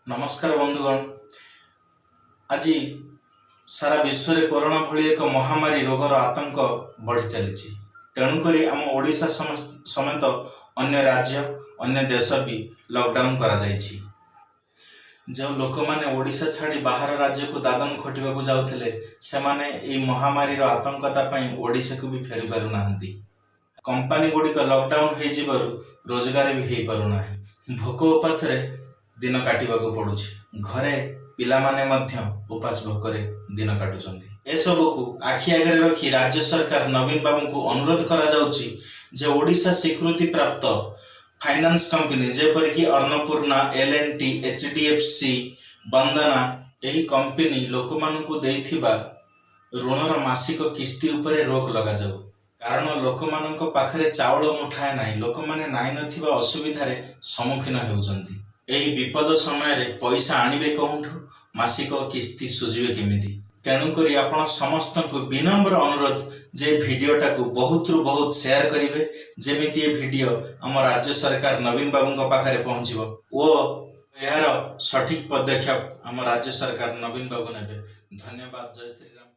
नमस्कार बंधुगण। आज सारा विश्व में कोरोना भली एक महामारी रोगर आतंक बढ़ी चली। तेणुक आम ओडिशा समेत अन्य राज्य अन्य देश भी लॉकडाउन करा जायछि। जो लोक मैंने ओडिशा छाड़ी बाहर राज्य को दादन खटिबा जाउथिले से माने एई महामारी आतंकता ओडिशा को भी फेरी पारु नाहंती। कंपनी गुड़िक लॉकडाउन हो जिबारु रोजगार भी हो पारुना। भोक उपास दिन काटिबा पड़ुछि। घरे पिला माने मध्य उपास भोकरे दिन काटुचंती। ए सब को आखि आगे रखी राज्य सरकार नवीन बाबू को अनुरोध करा जाउछि जे ओडिशा स्वीकृति प्राप्त फाइनेंस कंपनी जेपर कि अन्नपूर्णा, L&T, HDFC, बंदना यही कंपनी लोक मानकु देइथिबा ऋणर मासिक किस्ती उपरे रोक लगा जाऊ। कारण लोक मानक पाखरे चाउल मुठाए नाही, लोक माने नाइ नथिबा असुविधारे सम्मुखीन हेउचंती। एही विपद समय रे पैसा आनिबे कोठु, मासिक किस्ती सुझिबे केमिति। तेणुकरी आपण समस्त को विनम्र अनुरोध जे भिडियोटा को बहुत रु बहुत शेयर करिवे, जेमिति ए भिडियो आम राज्य सरकार नवीन बाबू पाखरे पहुंचीबो ओ यार सठिक पदक्षेप आम राज्य सरकार नवीन बाबू नेबे। धन्यवाद। जय श्री राम।